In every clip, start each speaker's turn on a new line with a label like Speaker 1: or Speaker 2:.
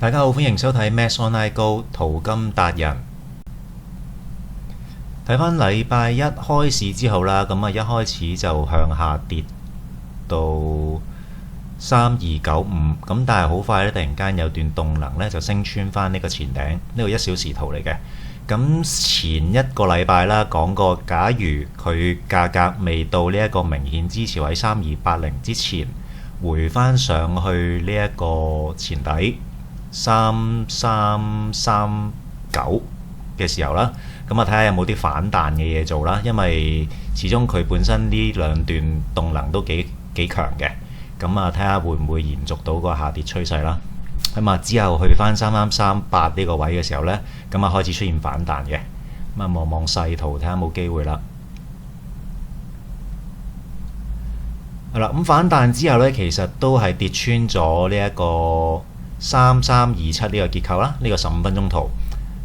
Speaker 1: 大家好，歡迎收睇 Max Online Go 淘金達人。睇返禮拜一開市之後啦，咁一開始就向下跌到3295，咁但係好快咧，突然間有段動能咧就升穿返呢個前頂，呢個1小時圖嚟嘅。咁前一個禮拜啦講過，假如佢價格未到呢一個明顯支持位3280之前，回返上去呢一個前底3339嘅時候啦，咁睇下有冇啲反彈嘅嘢做啦，因為始終佢本身呢兩段動能都幾強嘅，咁睇下會唔會延續到個下跌趨勢啦。咁之後去翻3338呢個位嘅時候呢，咁開始出現反彈嘅，咁望望細圖睇下有冇機會啦。係啦，咁反彈之後呢，其實都係跌穿咗呢一個3327呢個結構啦，呢個15分鐘圖。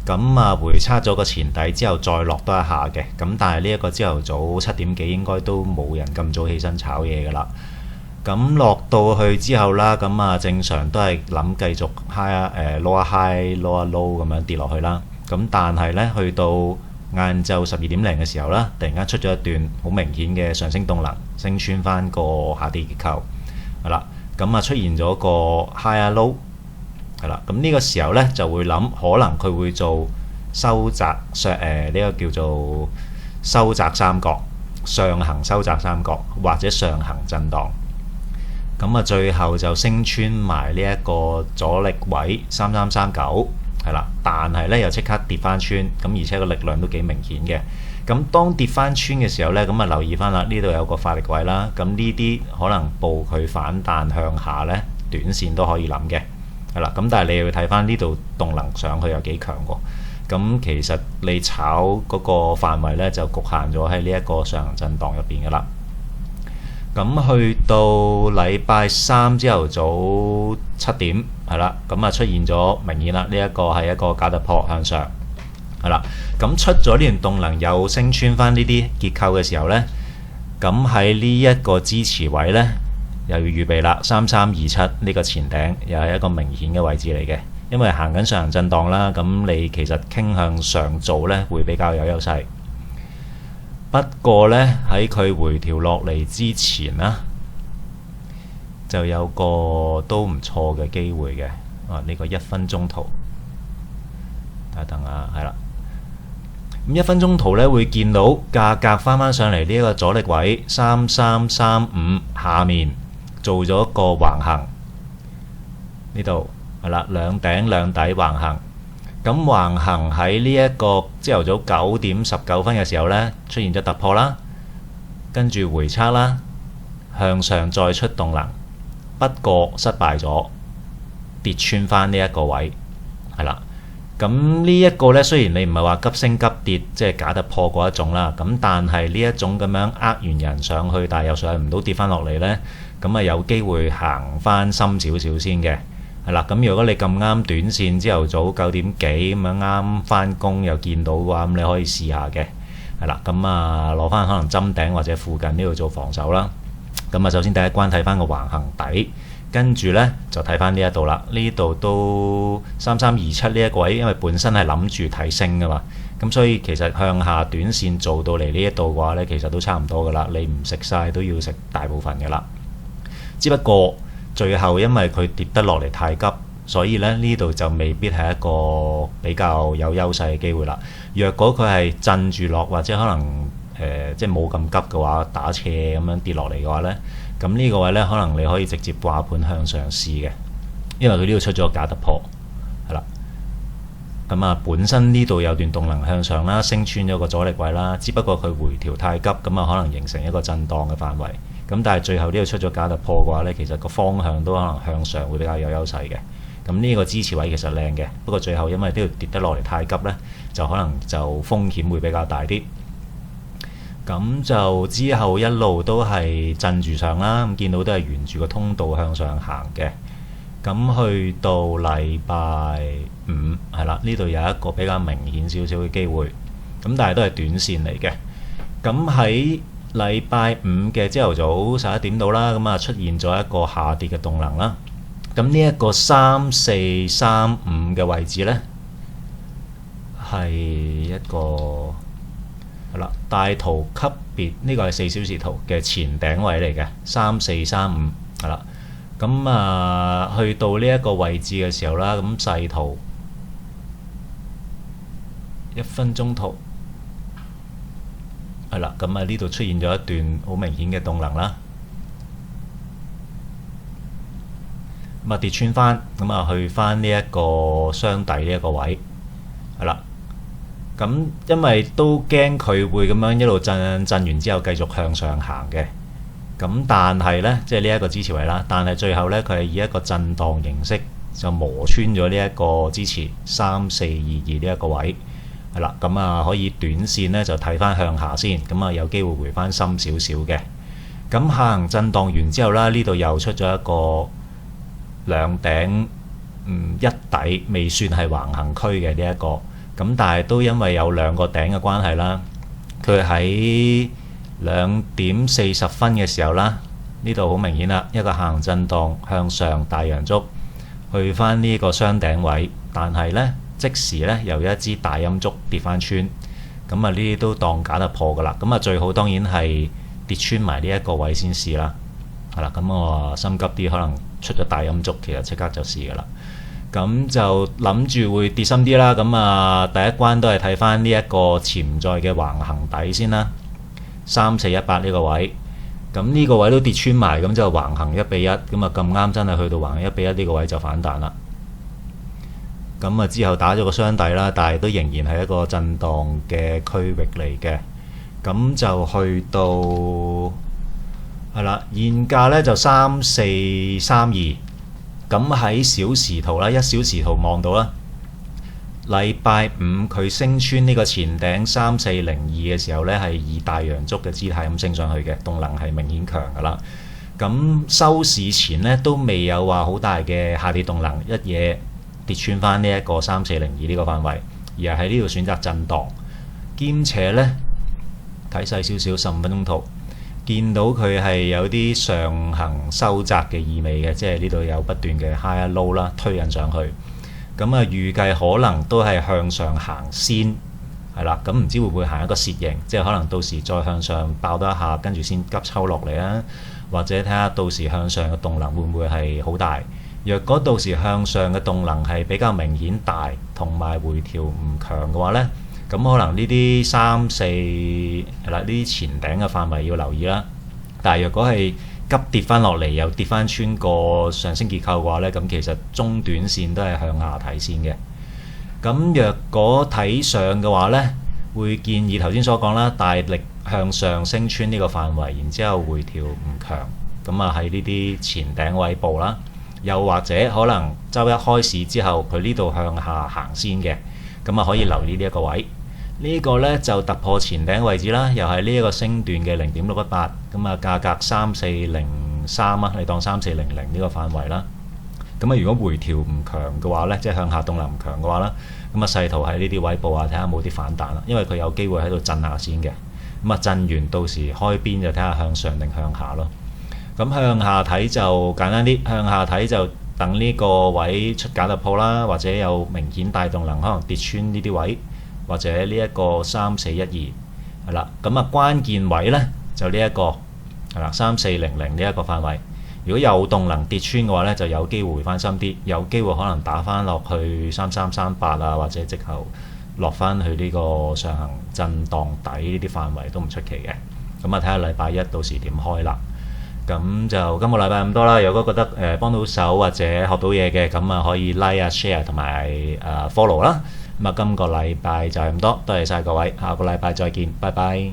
Speaker 1: 咁回測咗個前底之後再落多一下嘅，咁但係呢一個朝頭早7點幾應該都冇人咁早起身炒嘢㗎啦。咁落到去之後啦，咁正常都係諗繼續 lower high lower low 咁樣跌落去啦。咁但係呢，去到晏晝12點零嘅時候啦，突然間出咗一段好明顯嘅上升動能，升穿翻個下跌結構係啦。咁出現咗個 high low 係啦。咁呢個時候呢，就會諗可能佢會做收窄呢個叫做收窄三角，上行收窄三角或者上行震盪。咁最後就升穿埋呢一個阻力位3339係啦，但係呢又即刻跌翻穿，咁而且個力量都幾明顯嘅。咁當跌翻穿嘅時候呢，咁留意翻啦，呢度有個發力位啦，咁呢啲可能報佢反彈向下呢，短線都可以諗嘅係啦。咁但係你要睇翻呢度動能上去有幾強喎。咁其實你炒嗰個範圍呢，就局限咗喺呢一個上行震盪入邊噶啦。咁去到禮拜三朝頭早7點係啦，咁出現咗明顯啦，呢一個係一個假突破向上係啦。咁出咗呢段動能又升穿翻呢啲結構嘅時候呢，咁喺呢一個支持位呢，又要預備啦，3327呢個前頂又係一個明顯嘅位置嚟嘅，因為行緊上行震盪啦，咁你其實傾向上做呢會比較有優勢。不過呢，喺佢回調落嚟之前啦，就有個都唔錯嘅機會嘅。呢個1分鐘圖，等啊，係啦。咁1分鐘圖呢，會見到價格翻上嚟呢一個阻力位3335下面做咗個橫行，呢度係啦，兩頂兩底橫行。咁橫行喺呢一個朝頭早9點19分嘅時候呢，出現咗突破啦，跟住回測啦，向上再出動能，不過失敗咗，跌穿翻呢一個位係啦。咁呢一個呢，雖然你唔係話急升急跌，即係假突破嗰一種啦，咁但係呢一種咁樣呃完人上去，但係又上唔到跌翻落嚟呢，咁有機會行翻深少少先嘅。係啦，咁如果你咁啱短線朝頭早9點幾咁樣啱翻工又見到嘅話，咁你可以試下嘅。係啦，咁攞翻可能針頂或者附近呢度做防守啦。咁首先第一關睇翻個橫行底，跟住呢就睇翻呢一度啦。呢度都3327呢一個位，因為本身係諗住睇升噶嘛，咁所以其實向下短線做到嚟呢一度嘅話呢，其實都差唔多噶啦。你唔食晒都要食大部分噶啦，只不過最後因為佢跌得落嚟太急，所以呢度就未必係一個比較有優勢嘅機會啦。若果佢係震住落或者可能即係冇咁急嘅話，打斜咁樣跌落嚟嘅話呢，咁呢個位呢，可能你可以直接掛盤向上試嘅，因為佢呢度出咗假突破係啦。咁本身呢度有段動能向上啦，升穿咗個阻力位啦，只不過佢回調太急，咁可能形成一個震盪嘅範圍。咁但係最後呢度出咗假突破嘅話呢，其實個方向都可能向上會比較有優勢嘅。咁呢個支持位其實靚嘅，不過最後因為呢度跌得落嚟太急呢，就可能就風險會比較大啲。咁就之後一路都係震住上啦，咁見到都係沿住個通道向上行嘅。咁去到禮拜五係啦，呢度有一個比較明顯少少嘅機會，咁但係都係短線嚟嘅。咁喺禮拜五嘅朝頭早11點到啦，咁出現咗一個下跌嘅動能啦。咁呢一個3435嘅位置呢，係一個係啦大圖級別，呢個係4小時圖嘅前頂位嚟嘅3435係啦。咁去到呢一個位置嘅時候啦，咁細圖1分鐘圖係啦，咁呢度出現咗一段好明顯嘅動能啦。咁跌穿翻，咁去翻呢一個雙底呢一個位係啦。咁因為都驚佢會咁樣一路震完之後繼續向上行嘅。咁但係呢，即係呢一個支持位啦。但係最後呢，佢係以一個震盪形式就磨穿咗呢一個支持3422呢一個位係啦。咁可以短線呢就睇翻向下先，咁有機會回翻深少少嘅。咁下行震盪完之後啦，呢度又出咗一個兩頂一底，未算係橫行區嘅呢一個。咁但係都因為有兩個頂嘅關係啦，佢喺2:40嘅時候啦，呢度好明顯啦，一個下行震盪向上大陽燭去翻呢個雙頂位，但係呢，即時呢由一支大陰燭跌翻穿，咁呢啲都當假突破噶啦。咁最好當然係跌穿埋呢一個位先試啦。係啦，咁我心急啲，可能出咗大陰燭，其實即刻就試噶啦。咁就諗住會跌深啲啦。咁第一關都係睇翻呢一個潛在嘅橫行底先啦，3418呢個位。咁呢個位都跌穿埋，咁就橫行1:1，咁咁啱真係去到橫行1:1呢個位就反彈啦。咁之後打咗個雙底啦，但係都仍然係一個震盪嘅區域嚟嘅。咁就去到係啦，現價呢就3432。咁喺小時圖啦，1小時圖望到啦，禮拜五佢升穿呢個前頂3402嘅時候呢，係以大陽燭嘅姿態咁升上去嘅，動能係明顯強噶啦。咁收市前呢，都未有話好大嘅下跌動能，一嘢跌穿翻呢一個3402呢個範圍，而係喺呢度選擇震盪，兼且呢，睇細少少15分鐘圖。見到佢係有啲上行收窄嘅意味嘅，即係呢度有不斷嘅 high low 啦，推緊上去。咁預計可能都係向上行先，係啦。咁唔知會唔會行一個楔形，即係可能到時再向上爆多一下，跟住先急抽落嚟啊？或者睇下到時向上嘅動能會唔會係好大？若果到時向上嘅動能係比較明顯大，同埋回調唔強嘅話呢，咁可能呢啲3、4係啦，呢啲前頂嘅範圍要留意啦。但係若果係急跌翻落嚟，又跌翻穿個上升結構嘅話呢，咁其實中短線都係向下睇先嘅。咁若果睇上嘅話呢，會建議頭先所講啦，大力向上升穿呢個範圍，然之後回調唔強，咁喺呢啲前頂位部啦。又或者可能週一開市之後，佢呢度向下行先嘅，咁可以留意呢一個位。呢個呢就突破前頂位置啦，又係呢一個升段嘅0.618，咁價格3403啊，你當3400呢個範圍啦。咁如果回調唔強嘅話呢，即係向下動能唔強嘅話呢，咁細圖喺呢啲位部睇下冇啲反彈啦，因為佢有機會喺度震下先嘅。咁震完到時開邊就睇下向上定向下咯。咁向下睇就簡單啲，向下睇就等呢個位出假突破啦，或者有明顯大動能可能跌穿呢啲位，或者呢一個3412係啦。咁關鍵位呢，就呢一個係啦3400呢一個範圍。如果有動能跌穿嘅話呢，就有機會回翻深啲，有機會可能打翻落去3338啊，或者直頭落翻去呢個上行震盪底呢啲範圍都唔出奇嘅。咁睇下禮拜一到時點開啦。咁就今個禮拜咁多啦。如果覺得幫到手或者學到嘢嘅，咁可以 like 啊 share 同埋follow 啦。咁今個禮拜就係咁多，多謝晒各位，下個禮拜再見，拜拜。